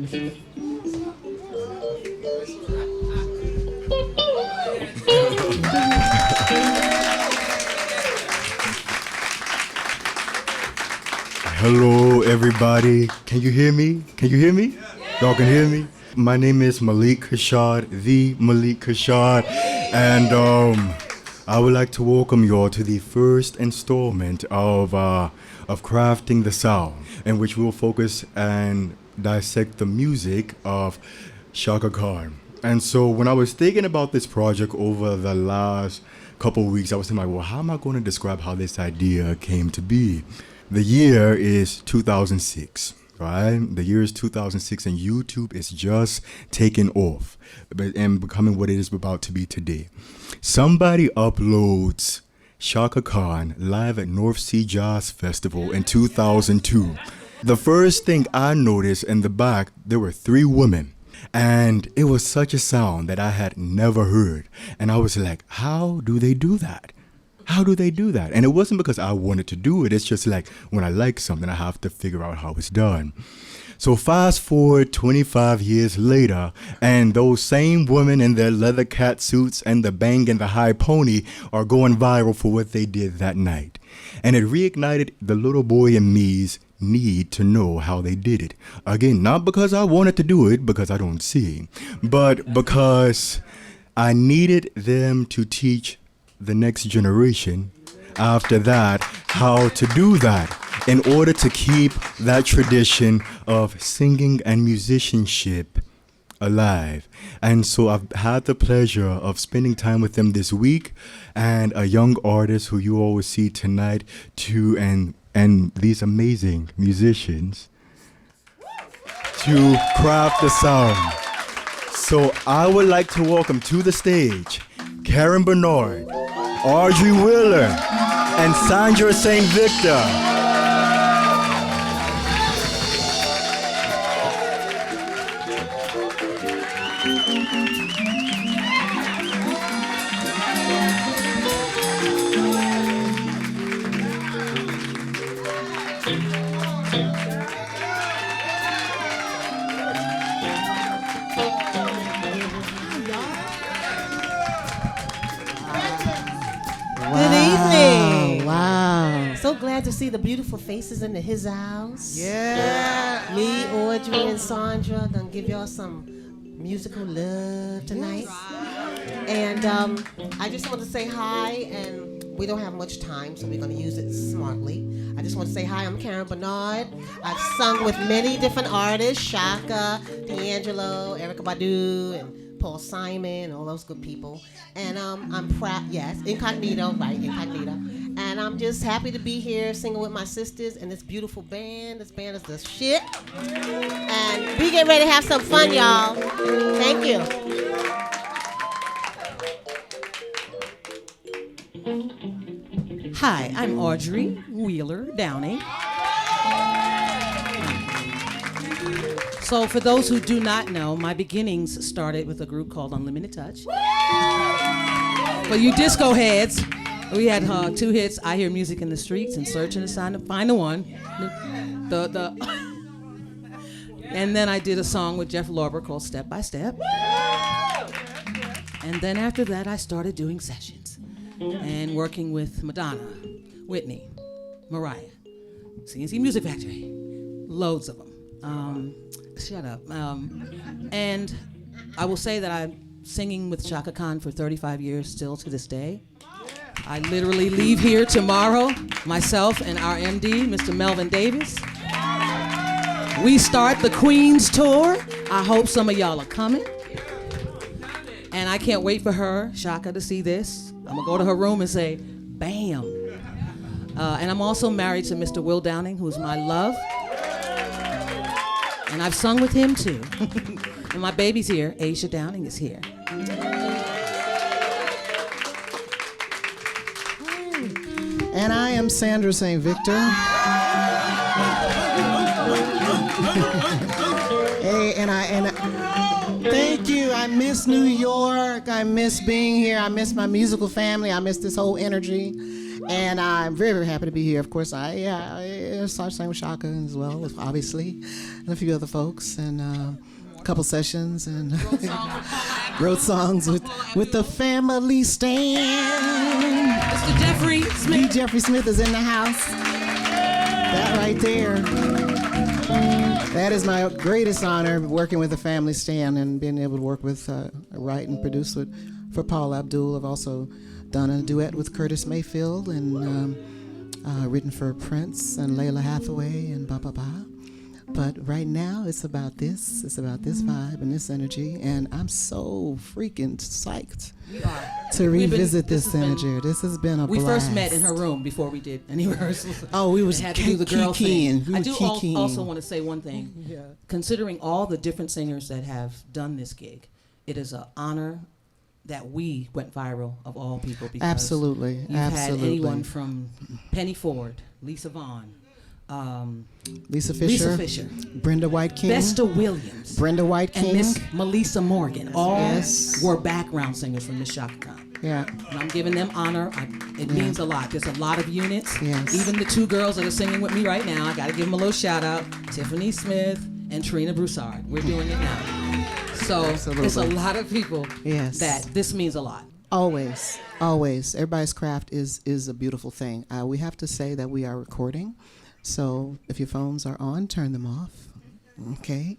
Hello, everybody. Can you hear me? Can you hear me? Y'all can hear me? My name is Milik Kashad, the Milik Kashad, and I would like to welcome you all to the first installment of Crafting the Sound, in which we will focus and dissect the music of Chaka Khan. And so when I was thinking about this project over the last couple of weeks, I was thinking, well, how am I going to describe how this idea came to be? The year is 2006, right? The year is 2006, and YouTube is just taking off and becoming what it is about to be today. Somebody uploads Chaka Khan live at North Sea Jazz Festival in 2002. The first thing I noticed in the back, there were 3 women. And it was such a sound that I had never heard. And I was like, how do they do that? How do they do that? And it wasn't because I wanted to do it. It's just like when I like something, I have to figure out how it's done. So fast forward 25 years later, and those same women in their leather cat suits and the bang and the high pony are going viral for what they did that night. And it reignited the little boy in me's need to know how they did it. Again, not because I wanted to do it, because I don't see, but because I needed them to teach the next generation after that how to do that in order to keep that tradition of singing and musicianship alive. And so I've had the pleasure of spending time with them this week, and a young artist who you all will see tonight too, and these amazing musicians to craft the sound. So I would like to welcome to the stage Karen Bernod, Audrey Wheeler, and Sandra St. So glad to see the beautiful faces in his house. Yeah. Me, Audrey, and Sandra gonna give y'all some musical love tonight. And I just want to say hi, and we don't have much time, so we're gonna use it smartly. I just want to say hi, I'm Karen Bernod. I've sung with many different artists, Chaka, D'Angelo, Erykah Badu, and Paul Simon, all those good people. And I'm proud, yes, incognito. And I'm just happy to be here singing with my sisters and this beautiful band. This band is the shit. And we get ready to have some fun, y'all. Thank you. Hi, I'm Audrey Wheeler Downing. So for those who do not know, my beginnings started with a group called Unlimited Touch. For you disco heads, we had 2 hits, I Hear Music in the Streets and Searching to Find the One. And then I did a song with Jeff Lorber called Step by Step. And then after that, I started doing sessions and working with Madonna, Whitney, Mariah, CNC Music Factory, loads of them. Shut up. And I will say that I'm singing with Chaka Khan for 35 years still to this day. I literally leave here tomorrow, myself and our MD, Mr. Melvin Davis. We start the Queens tour. I hope some of y'all are coming. And I can't wait for her, Chaka, to see this. I'm gonna go to her room and say, bam. And I'm also married to Mr. Will Downing, who's my love. And I've sung with him too. And my baby's here, Aisha Downing is here. And I am Sandra St. Hey, and thank you. I miss New York. I miss being here. I miss my musical family. I miss this whole energy. And I'm very, very happy to be here. Of course, I started singing with Chaka as well, obviously, and a few other folks, and a couple sessions, and wrote songs with the family stand. Mr. Jeffrey Smith. Jeffrey Smith is in the house. That right there. That is my greatest honor, working with the family stand and being able to work with, write and produce for Paul Abdul. I've also done a duet with Curtis Mayfield and written for Prince and Layla Hathaway and ba ba ba. But right now it's about this. It's about this vibe and this energy, and I'm so freaking psyched to revisit this energy. This has been a blast. We first met in her room before we did any rehearsals. Oh, we was had to do the girl keying. thing. I do also want to say one thing. Yeah. Considering all the different singers that have done this gig, it is an honor that we went viral of all people. Because absolutely, you've absolutely. had anyone from Penny Ford, Lisa Vaughan, Lisa Fisher, Brenda White King, Vesta Williams, Brenda White King, and Miss Melissa Morgan. All were background singers from Miss Chaka Khan. Yeah. And I'm giving them honor. It means a lot. There's a lot of units. Yes. Even the two girls that are singing with me right now, I got to give them a little shout out. Tiffany Smith and Trina Broussard. We're doing it now. So it's a lot of people that this means a lot. Always, always. Everybody's craft is a beautiful thing. We have to say that we are recording. So if your phones are on, turn them off. Okay.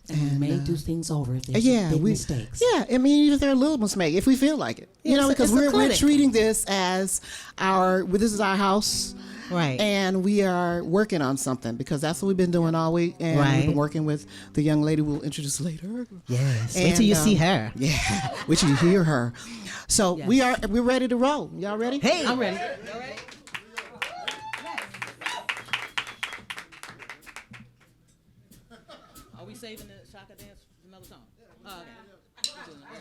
And we may do things over if there's big mistakes. Yeah, I mean, even if they're a little mistake, if we feel like it. You know, because we're treating this as this is our house. Right. And we are working on something because that's what we've been doing all week. And we've been working with the young lady we'll introduce later. Yes. Wait till you see her. Yeah. Wait till you hear her. So we're ready to roll. Y'all ready? Hey, I'm ready. Y'all ready? Are we saving the Chaka dance for another song? Oh, okay. Oh,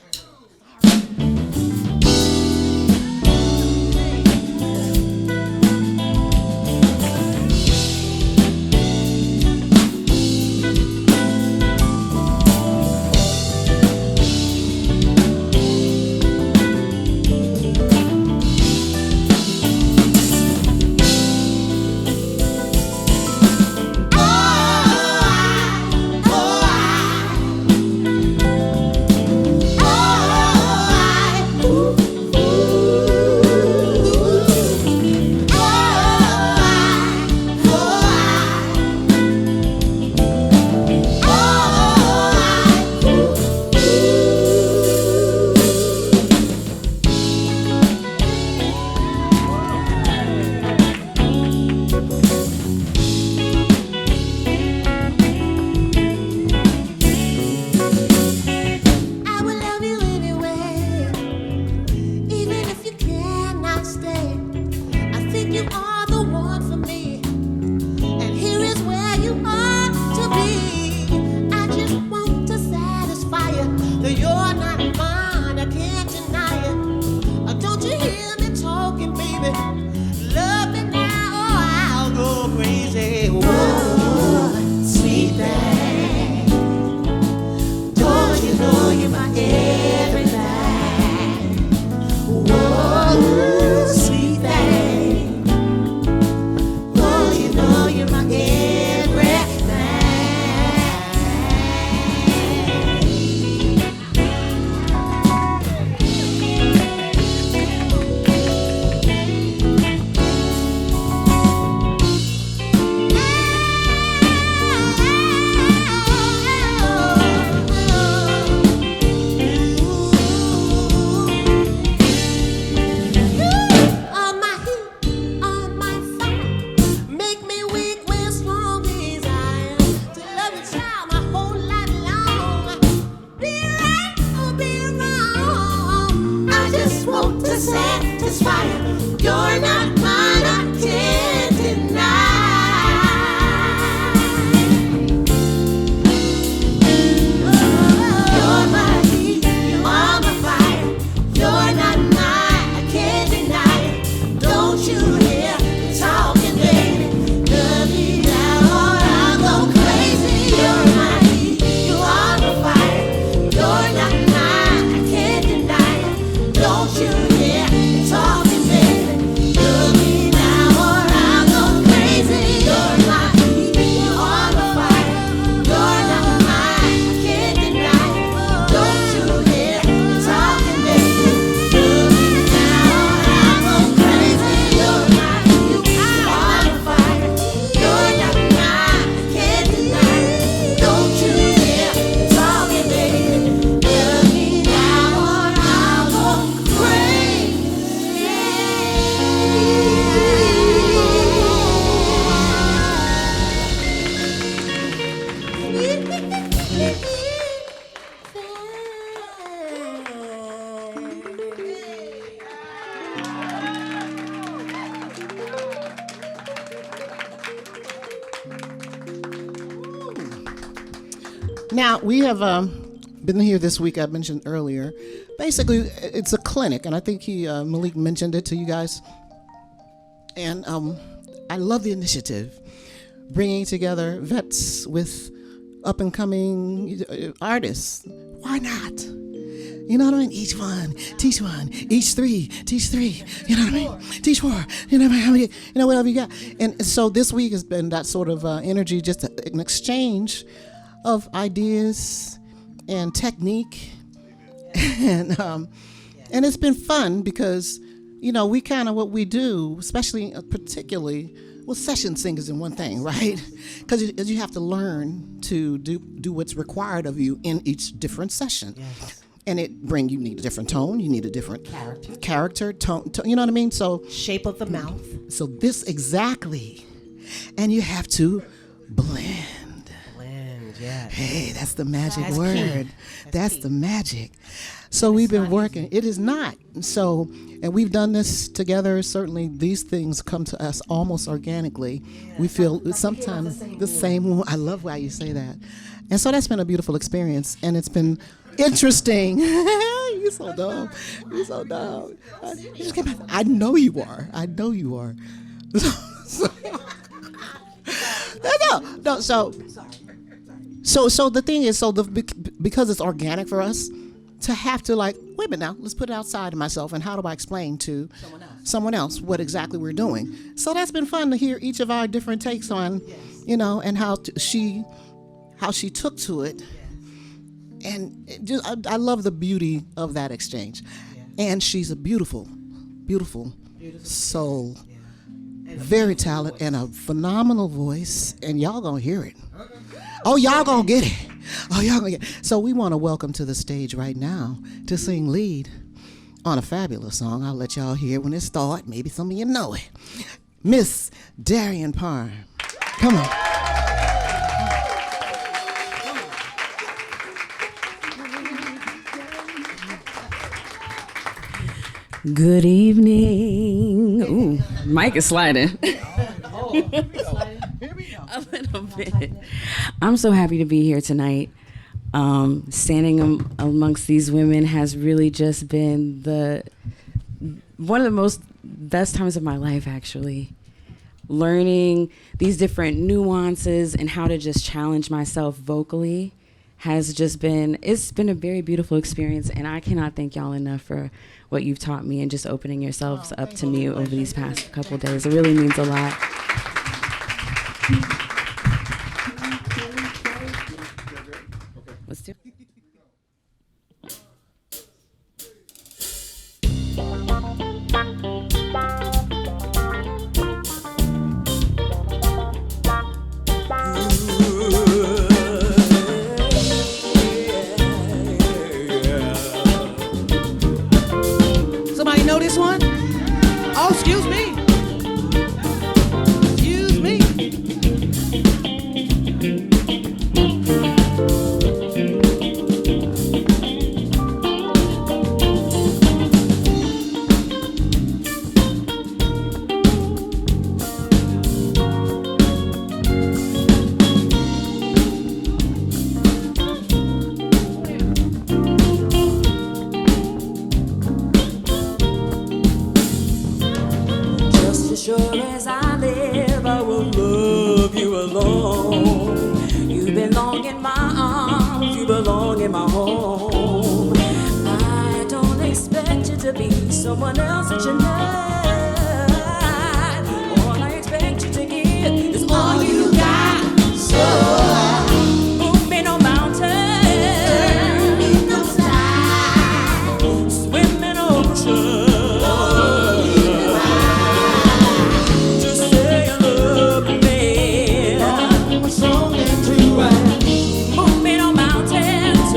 Now, we have been here this week, I mentioned earlier. Basically, it's a clinic, and I think Milik mentioned it to you guys. And I love the initiative, bringing together vets with up-and-coming artists. Why not? You know what I mean? Each one, teach one. Each three, teach three. You know what I mean? Teach four. You know how many? You know whatever you got. And so this week has been that sort of energy, just an exchange of ideas and technique, and it's been fun because we kind of what we do, especially particularly. Well, session singers in one thing, right? Because you have to learn to do what's required of you in each different session. Yes. And you need a different tone, you need a different character, tone, you know what I mean? So Shape of the mouth. So this exactly. And you have to blend. Blend, yes. Hey, that's the magic That's word. key. That's key. the magic. So we've been working. It is not. So, and we've done this together. Certainly these things come to us almost organically. We feel sometimes the same. I love why you say that. And so that's been a beautiful experience. And it's been interesting. You're so dumb. You're so dumb. I know you are. I know you are. No. So the thing is, because it's organic for us, to have to wait a minute now, let's put it outside of myself, and how do I explain to someone else what exactly we're doing? So that's been fun to hear each of our different takes on, and how she took to it. And I love the beauty of that exchange. And she's a beautiful, beautiful soul. Very talented and a phenomenal voice, and y'all gonna hear it. Oh, y'all gonna get it. Oh, y'all gonna get it. So we want to welcome to the stage right now to sing lead on a fabulous song. I'll let y'all hear it when it starts. Maybe some of you know it. Miss Darian Parham. Come on. Good evening. Ooh, mic is sliding. A little bit. I'm so happy to be here tonight. Standing amongst these women has really just been one of the most best times of my life, actually. Learning these different nuances and how to just challenge myself vocally it's been a very beautiful experience, and I cannot thank y'all enough for what you've taught me and just opening yourselves up to me over these past couple days. It really means a lot. Let's do it. Somebody know this one? Oh, excuse me. Excuse me. Sure as I live, I will love you alone. You belong in my arms, you belong in my home. I don't expect you to be someone else that you love. All I expect you to give is all you got. So move me no mountain, turn me no side, swim in ocean. Move me no mountain to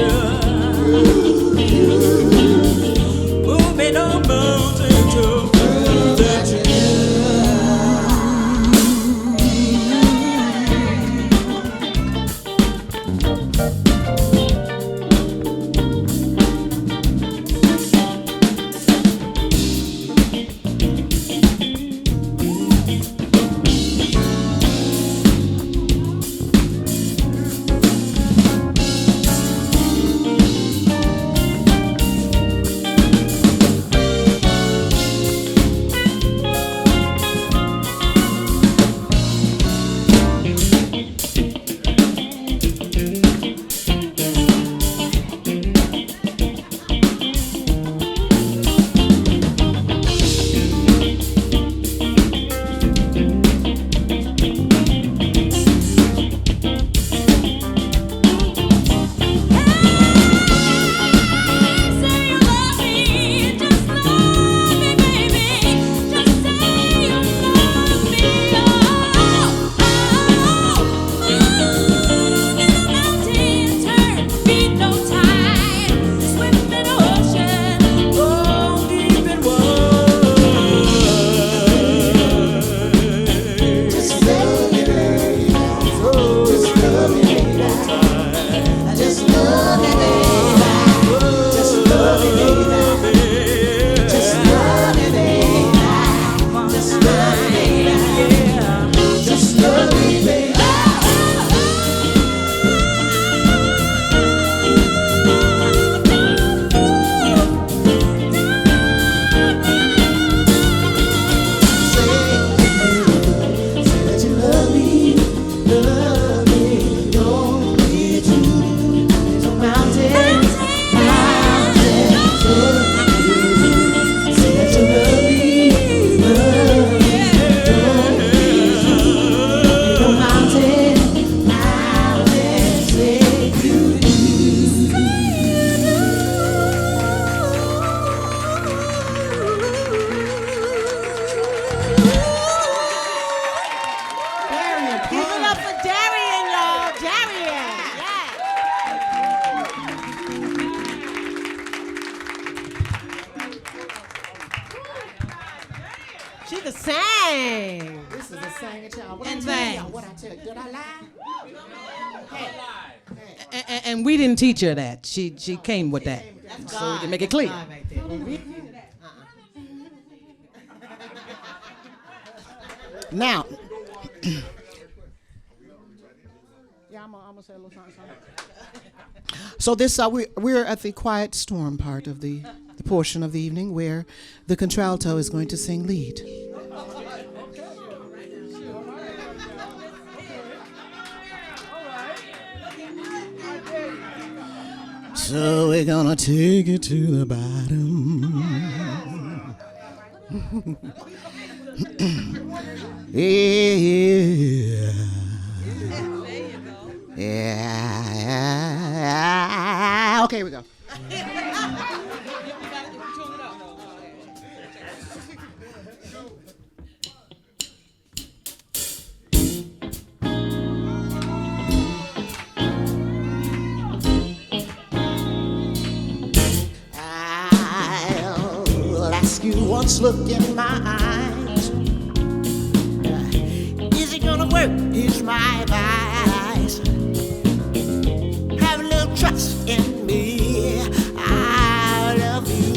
love me, baby. She could sing. This is a singing child. What And I tell sing. y'all? What I tell you? Did I lie? And we didn't teach her that. She came with that. That's So God. we can make it That's clear. God right there. Now. Yeah, I'm gonna say a little something. So this we're at the quiet storm part of the portion of the evening where the contralto is going to sing lead. So we're gonna take it to the bottom. Yeah. Yeah. Okay, we go. I'll ask you once, look in my eyes. Is it gonna work? Is my advice. Have a little trust in me. I love you.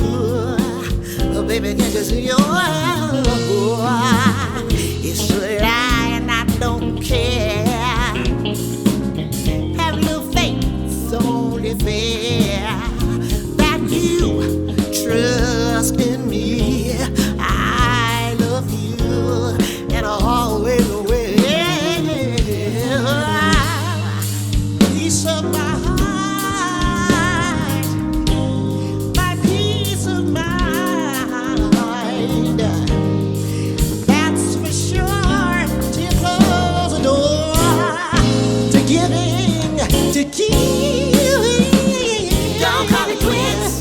Oh, baby, can't you see your love? It's a lie and I don't care. Have a little faith, it's only fair that you trust in me. I love you and I always will. Peace of my heart, my peace of mind. That's for sure. Till close the door to giving, to giving. Don't call it quits,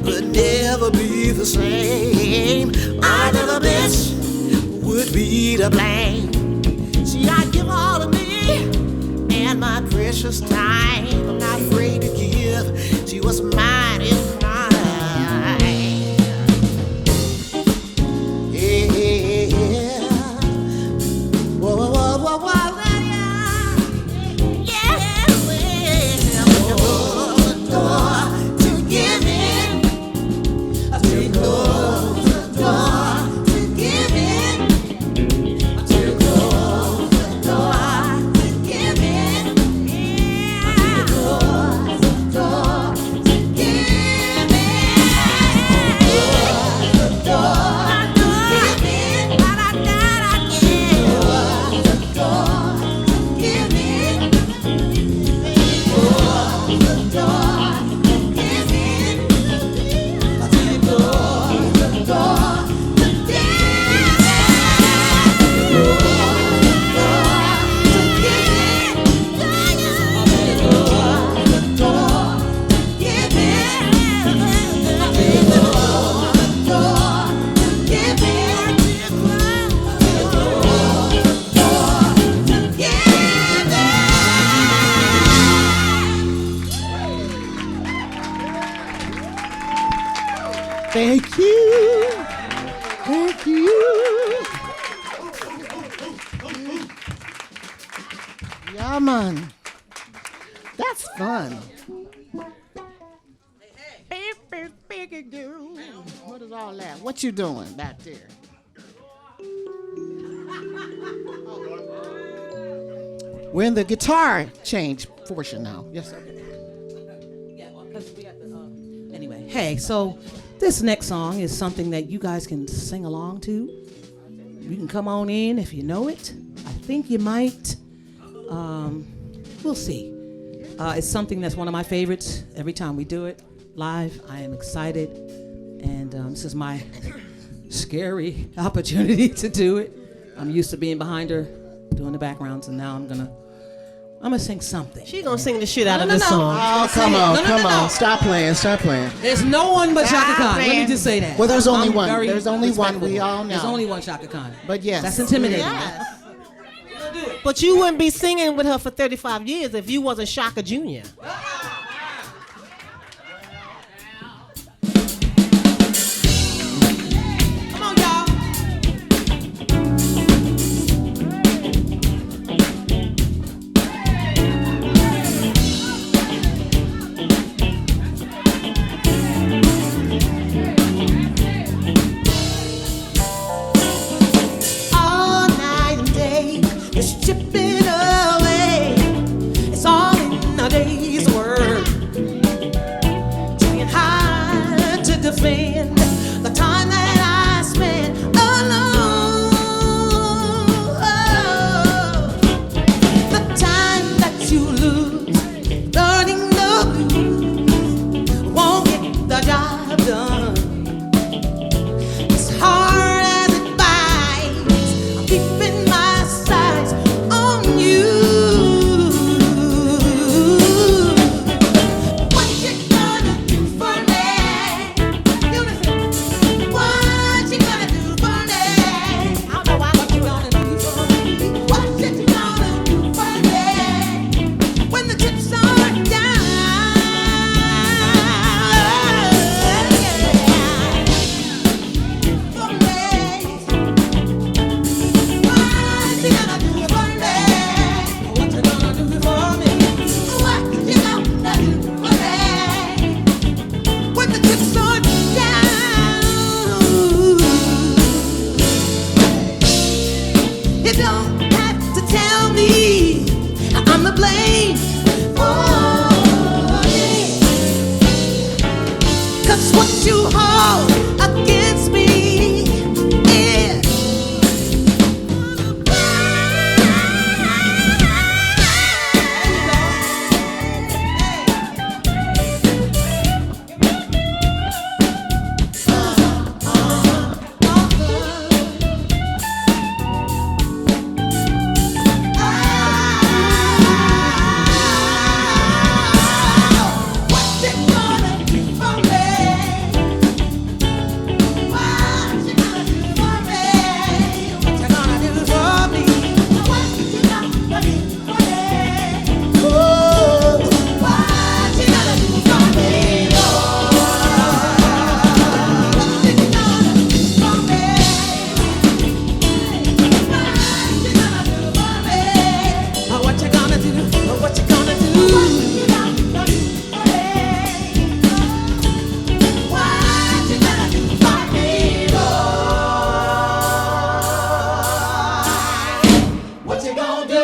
but never be the same. Another bitch would be to blame. See, I give all of me and my precious time. I'm not afraid to give. See, what's mine is mine. Yeah. Whoa, whoa, whoa, whoa, whoa, yeah. Yeah, well, the door to giving. To close the door to giving. To close the door to giving. Yeah. To close the door to giving. Close the door to giving. Da-da-da-da, yeah. Close the door to giving. Close the door to giving. Close the door to Thank you. Thank you. Yeah, man. That's fun. What is all that? What you doing back there? We're in the guitar change portion now. Yes, sir. Yeah, well, 'cause we got the, anyway, hey, so this next song is something that you guys can sing along to. You can come on in if you know it. I think you might. We'll see. It's something that's one of my favorites. Every time we do it live, I am excited. And this is my scary opportunity to do it. I'm used to being behind her, doing the backgrounds, and now I'm gonna sing something. She gonna sing the shit out of this song. Oh, come on. Stop playing. There's no one but Chaka Khan. Let me just say that. Well, there's only I'm one. very There's only one. We respectful. all know. There's only one Chaka Khan. But yes. That's intimidating. Yes. But you wouldn't be singing with her for 35 years if you wasn't Shaka Jr. Come on, y'all. All night and day, it's chipping away. It's all in a day's work. Trying hard to defend the time that I spent alone. The time that you lose learning the blues won't get the job done. As hard as it bites, I'm keeping my sights on you. What you gonna do for me? You listen. What you gonna do for me? I don't know what you gonna do for me. What you gonna do for me when the chips are down? You don't have to tell me I'm the blame for it. 'Cause what you hold against me is what you gonna do for me? What you gonna do for me? What you gonna do for me? What you gonna do for me? Ooh, what you gonna do for me, Lord? What you gonna do for me? What you gonna do for me? What you gonna do? What you gonna do? What you gonna do for me, Lord? What you gonna do?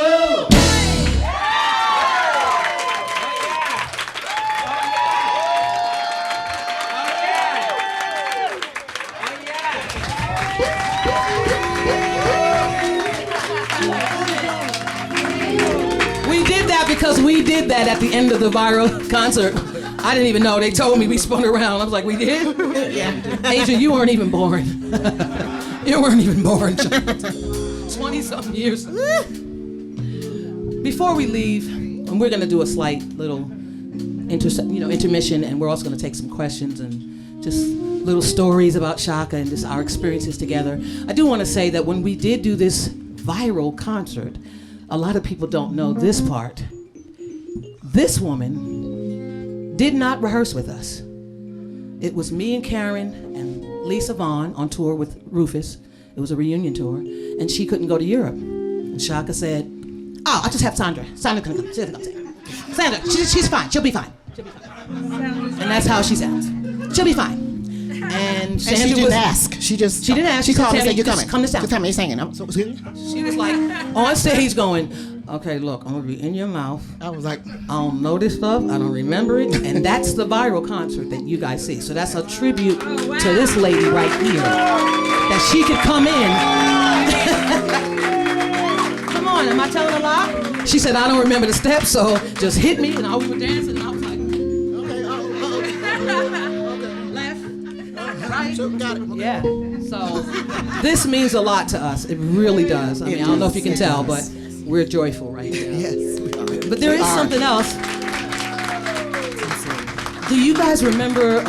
We did that because we did that at the end of the viral concert. I didn't even know. They told me we spun around. I was like, we did? Yeah. Adrian, you weren't even born. You weren't even born. 20-something years. Before we leave, and we're going to do a slight little intermission, and we're also going to take some questions and just little stories about Chaka and just our experiences together. I do want to say that when we did do this viral concert, a lot of people don't know this part. This woman did not rehearse with us. It was me and Karen and Lisa Vaughn on tour with Rufus. It was a reunion tour, and she couldn't go to Europe. And Chaka said, "Oh, I'll just have Sandra. Sandra can come. She's gonna come. Sandra, she's fine. She'll be fine. She'll be fine." And that's how she sounds. She'll be fine. And And she didn't ask. She didn't ask. She She called me and said, said, "You "Just coming? come to sound." You coming? You singing?" She was like on stage going, Okay, look, I'm gonna be in your mouth. I was like, I don't know this stuff. I don't remember it. And that's the viral concert that you guys see. So that's a tribute to this lady right here. That she could come in. Come on, am I telling a lie? She said, I don't remember the steps, so just hit me. And all we were dancing, and I was like, left, right. so got it. Okay. Yeah. So this means a lot to us. It really does. I mean, I don't know if you can tell, but we're joyful right now. Yes. But there is something else. Do you guys remember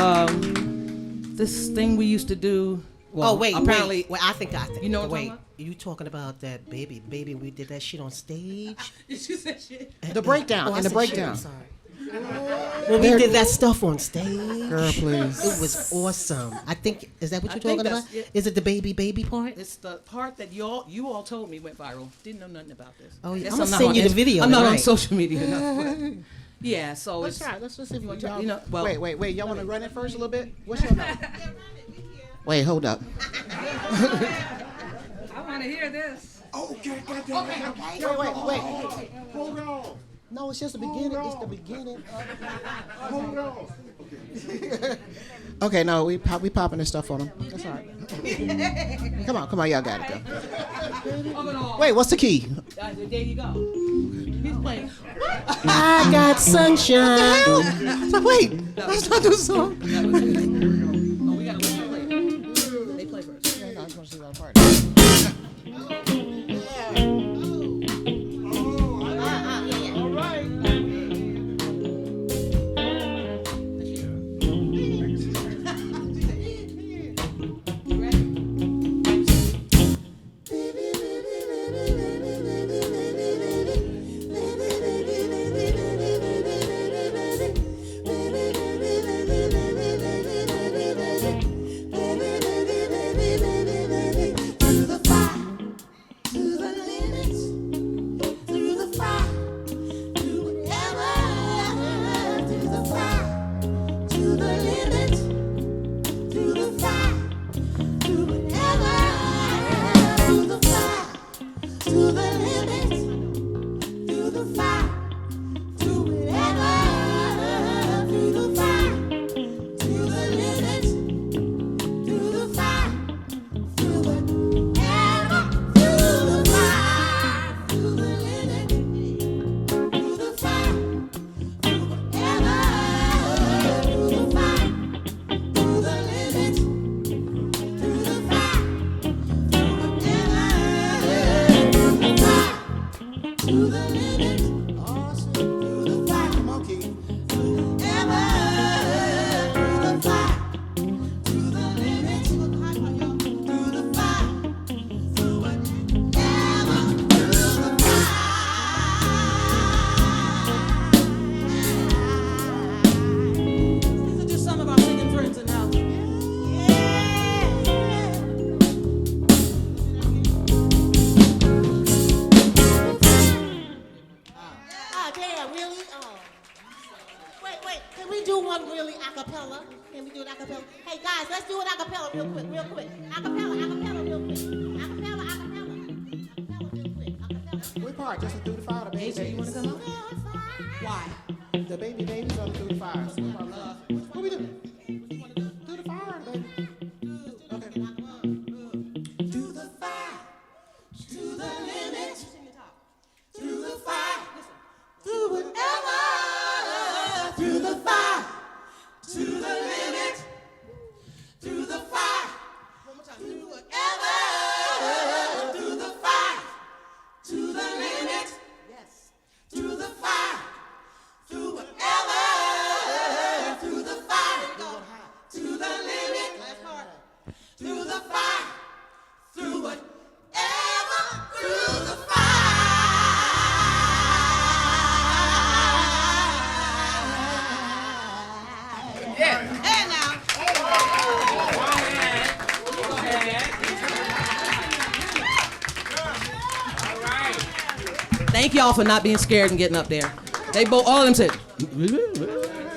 this thing we used to do? Well, Oh wait, apparently, wait. I think. You know what I'm wait, talking you talking about that baby? We did that shit on stage. She said shit. The breakdown. Oh, I in the said breakdown. shit, I'm sorry. When we did that stuff on stage, Girl, please. it was awesome. I think is that what you're I think talking about? that's it. Is it the baby part? It's the part that you all told me went viral. Didn't know nothing about this. Oh, yeah. Guess I'ma I'm not send on you the Inst- video I'm not on tonight. social media enough. But yeah, so Let's it's. try. Let's see if You we wanna try- y'all. you know, well- Wait. Y'all want to run it first a little bit? What's your name? Wait, hold up. I want to hear this. Wait. Hold on. No, it's just the beginning. It's the beginning. Hold on. Okay, no, we popping this stuff on them. That's all right. Come on, y'all got it. Go. Wait, what's the key? There you go. He's playing. I got sunshine. So wait, let's not do the song. Oh, we gotta let them play. They play first. I just want to see that part. Thank y'all for not being scared and getting up there. They both, all of them said,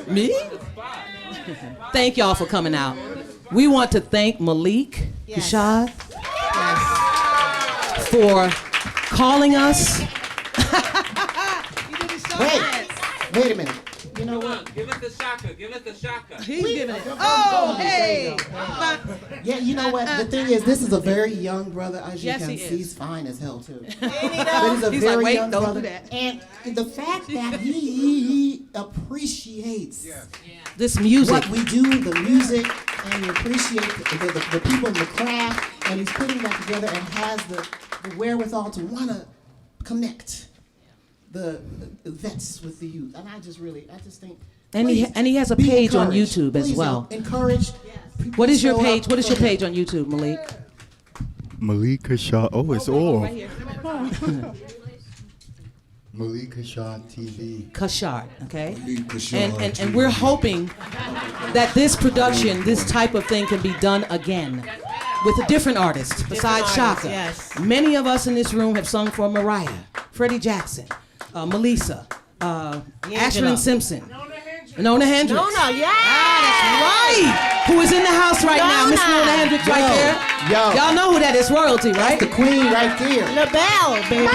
me? Thank y'all for coming out. We want to thank Milik, Kashad, for calling us Wait a minute. You know what? Give it the Chaka. Give it the Chaka. He's giving it. Oh, hey. Yeah, you know what? The thing is, this is a very young brother. As you Yes, can he see, is. he's fine as hell, too. Ain't he But though? he's a He's very like, wait, young don't brother. do that. And the fact that he appreciates This music. what we do, the music, and he appreciates the people in the craft, and he's putting that together and has the wherewithal to want to connect the vets with the youth. And I just think. And he has a be page on encouraged. YouTube as Please well. Encourage. What is your show page? up What is your for him. page on YouTube, Malik? Malik Kashad. Oh, it's all. Right here. Malik Kashad TV. Kashad, okay? And we're hoping that this production, this type of thing can be done again with a different artist besides artists, Chaka. yes. Many of us in this room have sung for Mariah, Freddie Jackson, Melissa, Ashlyn Simpson, Nona Hendricks. Nona, yeah. Right! Who is in the house right now, Miss Nona. Nona Hendricks right Yo, there. yo. Y'all know who that is, royalty, right? The queen right there. LaBelle, baby.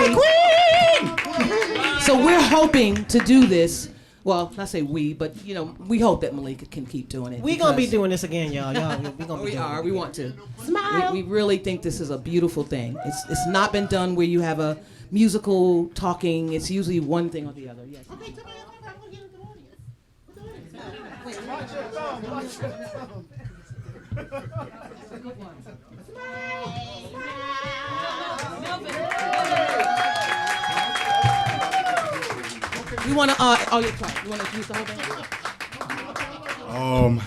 So we're hoping to do this. Well, I say we, but we hope that Malik can keep doing it. We gonna be because doing this again, y'all. We gonna be we doing are. it. We want to. Smile. We really think this is a beautiful thing. It's not been done where you have a musical talking. It's usually one thing or the other. Yes. You want to? Oh, yeah, sorry. You want to use the whole thing?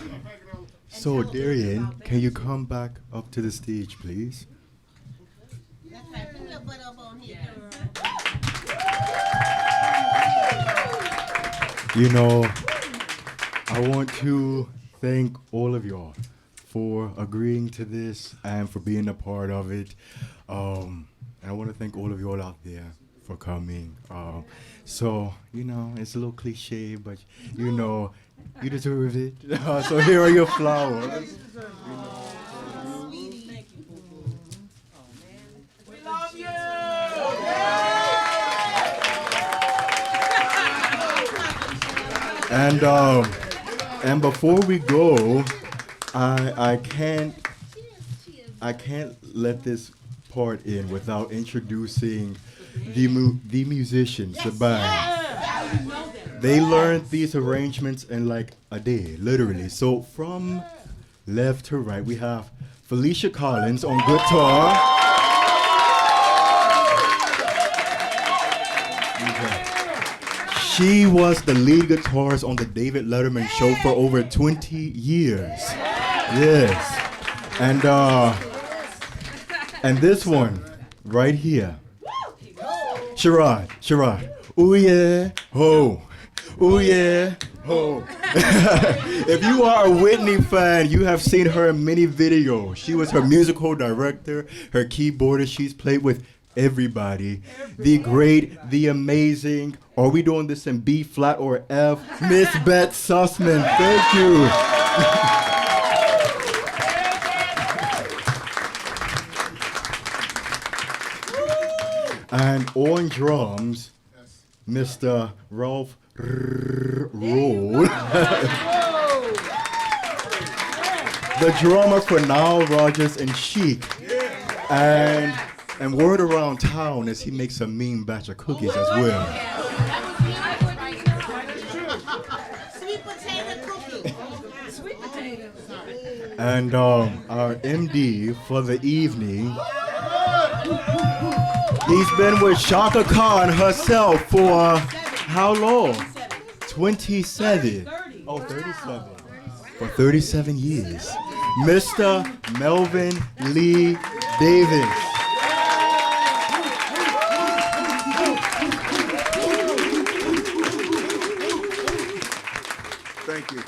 So Darian, can you come back up to the stage, please? You know, I want to thank all of y'all for agreeing to this and for being a part of it. And I want to thank all of y'all out there for coming. So, it's a little cliche, but you deserve it. So here are your flowers. And before we go, I can't let this part in without introducing the musicians, the band. They learned these arrangements in like a day, literally. So from left to right, we have Felicia Collins on guitar. Okay. She was the lead guitarist on the David Letterman show for over 20 years. Yes. And this one right here. Sharad. Ooh yeah, ho. Ooh yeah, ho. If you are a Whitney fan, you have seen her in many videos. She was her musical director, her keyboardist. She's played with everybody. The great, the amazing. Are we doing this in B flat or F? Miss Beth Sussman. Thank you. And on drums, Mr. Ralph Roll. The drummer for Nile Rodgers and Chic. And word around town is he makes a mean batch of cookies as well. Sweet potato cookie. Sweet potato. And our MD for the evening, he's been with Chaka Khan herself for how long? 27. Oh, 37. For 37 years. Mr. Melvin Lee Davis. Thank you.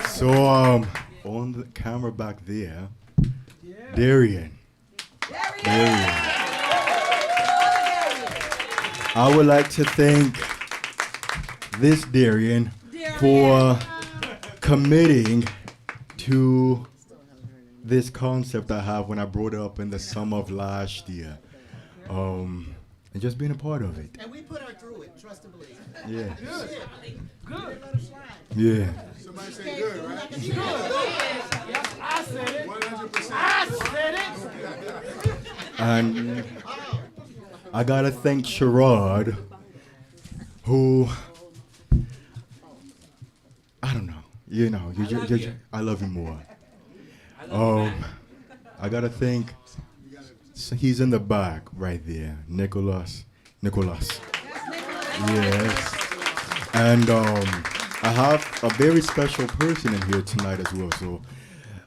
So, on the camera back there, Darian. I would like to thank this Darian for committing to this concept I have when I brought it up in the summer of last year. And just being a part of it. And we do it. Trust and believe. Yeah. Good. Yeah. Somebody say good, right? I said it. 100%. I said it. And I gotta thank Sherrod, who, I don't know, I love you more. I gotta thank, so he's in the back right there, Nicholas. Yes. And I have a very special person in here tonight as well. So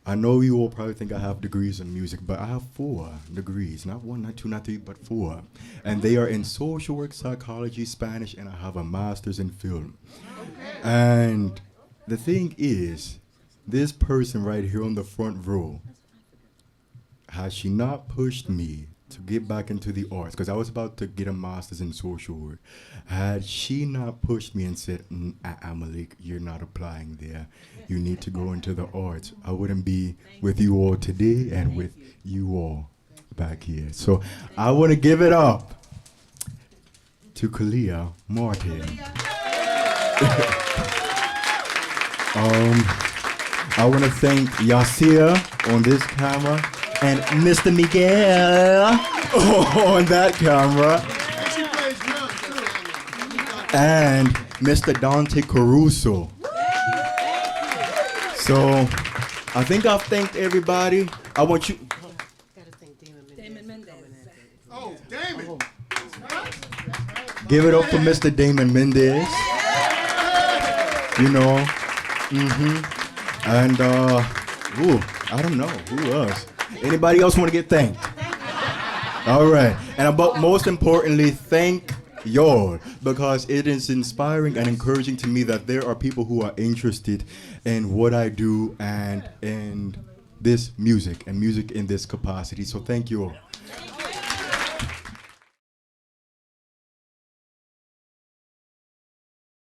I know you all probably think I have degrees in music, but I have 4 degrees. Not 1, not 2, not 3, but 4. And they are in social work, psychology, Spanish, and I have a master's in film. And the thing is, this person right here on the front row, has she not pushed me to get back into the arts, because I was about to get a master's in social work, had she not pushed me and said, Milik, you're not applying there, you need to go into the arts, I wouldn't be with you all today and with you all back here. So I want to give it up to Kalia Martin. I want to thank Yasir on this camera and Mr. Miguel on that camera, She plays drums, too. and Mr. Dante Caruso. So I think I've thanked everybody. I want you. Gotta thank Damon Mendez. Oh, Damon. Give it up for Mr. Damon Mendez. You know. And I don't know who else. Anybody else want to get thanked? All right. And most importantly, thank y'all, because it is inspiring and encouraging to me that there are people who are interested in what I do and in this music and music in this capacity. So thank you all.